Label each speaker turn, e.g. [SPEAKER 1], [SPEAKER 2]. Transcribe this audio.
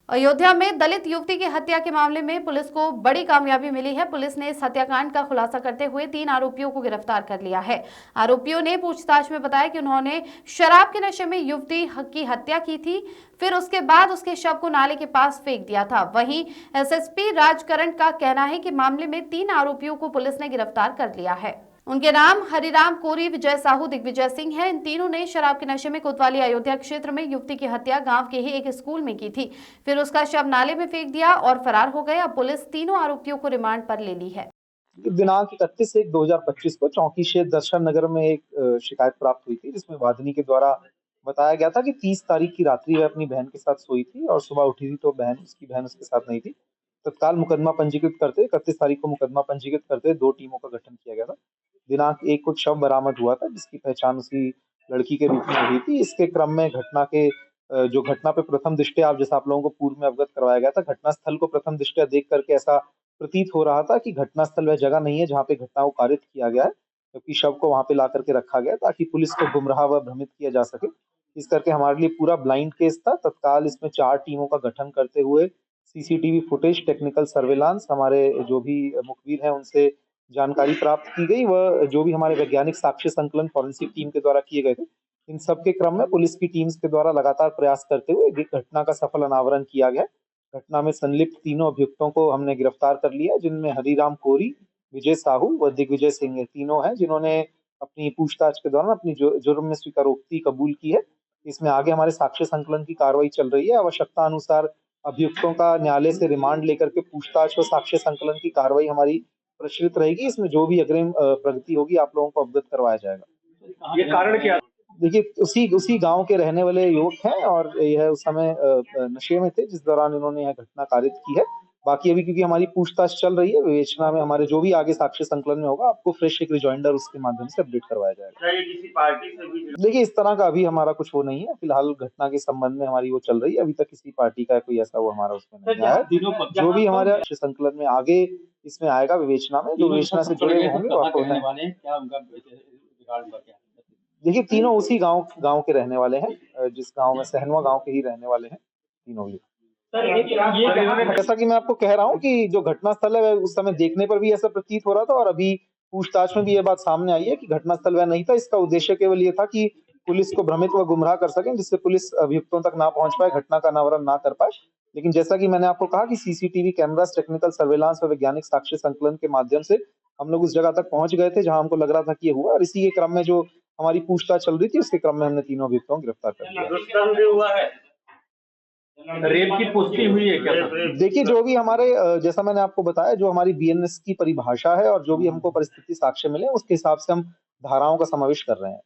[SPEAKER 1] अयोध्या में दलित युवती की हत्या के मामले में पुलिस को बड़ी कामयाबी मिली है। पुलिस ने इस हत्याकांड का खुलासा करते हुए 3 आरोपियों को गिरफ्तार कर लिया है। आरोपियों ने पूछताछ में बताया कि उन्होंने शराब के नशे में युवती की हत्या की थी, फिर उसके बाद उसके शव को नाले के पास फेंक दिया था। वहीं एसएसपी राजकरण का कहना है कि मामले में 3 आरोपियों को पुलिस ने गिरफ्तार कर लिया है। उनके नाम हरिराम कोरी, विजय साहू, दिग्विजय सिंह है। इन तीनों ने शराब के नशे में कोतवाली अयोध्या क्षेत्र में युवती की हत्या गांव के ही एक स्कूल में की थी, फिर उसका शव नाले में फेंक दिया और फरार हो गए। अब पुलिस तीनों आरोपियों को रिमांड पर ले ली है।
[SPEAKER 2] दिनांक 31/1/2025 को चौकी क्षेत्र दर्शन नगर में एक शिकायत प्राप्त हुई थी, जिसमें वादिनी के द्वारा बताया गया था कि 30 तारीख की रात्रि वह अपनी बहन के साथ सोई थी और सुबह उठी थी तो उसकी बहन उसके साथ नहीं थी। तत्काल मुकदमा पंजीकृत करते 31 तारीख को मुकदमा पंजीकृत करते 2 टीमों का गठन किया गया था। दिनांक 1 को शव बरामद हुआ था, जिसकी पहचान उसी लड़की के रूप में हुई थी। इसके क्रम में जो घटना पे प्रथम दृष्टया जैसा आप लोगों को पूर्व में अवगत करवाया गया था, घटनास्थल को प्रथम दृष्टया देख करके ऐसा प्रतीत हो रहा था कि घटनास्थल वह जगह नहीं है जहाँ पे घटना को कारित किया गया है, क्योंकि शव को वहां पे ला करके रखा गया ताकि पुलिस को गुमराह व भ्रमित किया जा सके। इस करके हमारे लिए पूरा ब्लाइंड केस था। तत्काल इसमें 4 टीमों का गठन करते हुए सीसीटीवी फुटेज, टेक्निकल सर्विलांस, हमारे जो भी मुखबिर हैं उनसे जानकारी प्राप्त की गई, व जो भी हमारे वैज्ञानिक साक्ष्य संकलन फॉरेंसिक टीम के द्वारा किए गए थे। इन सब के क्रम में पुलिस की टीम्स के द्वारा लगातार प्रयास करते हुए घटना का सफल अनावरण किया गया। घटना में संलिप्त तीनों अभियुक्तों को हमने गिरफ्तार कर लिया, जिनमें हरिराम कोरी, विजय साहू व दिग्विजय सिंह, ये तीनों हैं जिन्होंने अपनी पूछताछ के दौरान अपनी जुर्म में स्वीकारोक्ति कबूल की है। इसमें आगे हमारे साक्ष्य संकलन की कार्रवाई चल रही है। आवश्यकता अनुसार अभियुक्तों का न्यायालय से रिमांड लेकर के पूछताछ व साक्ष्य संकलन की कार्रवाई हमारी प्रचलित रहेगी। इसमें जो भी अग्रिम प्रगति होगी आप लोगों को अवगत करवाया जाएगा।
[SPEAKER 3] ये कारण क्या?
[SPEAKER 2] देखिए, उसी गांव के रहने वाले युवक हैं और यह उस समय नशे में थे जिस दौरान इन्होंने यह घटना कारित की है। बाकी अभी क्योंकि हमारी पूछताछ चल रही है, विवेचना में हमारे जो भी आगे साक्ष्य संकलन में होगा आपको फ्रेश एक रिजॉइंडर उसके माध्यम से अपडेट करवाया जाएगा।
[SPEAKER 3] क्या ये किसी पार्टी से भी?
[SPEAKER 2] देखिए, इस तरह का अभी हमारा कुछ वो नहीं है। फिलहाल घटना के संबंध में हमारी वो चल रही है। अभी तक किसी पार्टी का कोई ऐसा वो हमारा उसमें नहीं आया है। जो भी हमारे साक्ष्य संकलन में आगे इसमें आएगा विवेचना में, जो विवेचना से जुड़े हुए होंगे वो आपको देखिए, तीनों उसी गांव के रहने वाले हैं, जिस गांव में सहनवा गांव के ही रहने वाले हैं तीनों भी। जैसा कि मैं आपको कह रहा हूं कि जो घटनास्थल है उस समय देखने पर भी ऐसा प्रतीत हो रहा था और अभी पूछताछ में भी ये बात सामने आई है कि घटनास्थल वह नहीं था। इसका उद्देश्य केवल ये था कि पुलिस को भ्रमित व गुमराह कर सकें, जिससे पुलिस अभियुक्तों तक ना पहुंच पाए, घटना का अनावरण ना कर पाए। लेकिन जैसा कि मैंने आपको कहा कि सीसीटीवी कैमरास, टेक्निकल सर्वेलांस और वैज्ञानिक साक्ष्य संकलन के माध्यम से हम लोग उस जगह तक पहुंच गए थे जहां हमको लग रहा था कि ये हुआ, और इसी के क्रम में जो हमारी पूछताछ चल रही थी उसके क्रम में हमने तीनों अभियुक्तों को गिरफ्तार कर लिया।
[SPEAKER 3] दुष्कर्म भी हुआ है? रेप की पुष्टि हुई है क्या?
[SPEAKER 2] देखिए, जो भी हमारे जैसा मैंने आपको बताया, जो हमारी बीएनएस की परिभाषा है और जो भी हमको परिस्थिति साक्ष्य मिले उसके हिसाब से हम धाराओं का समावेश कर रहे हैं।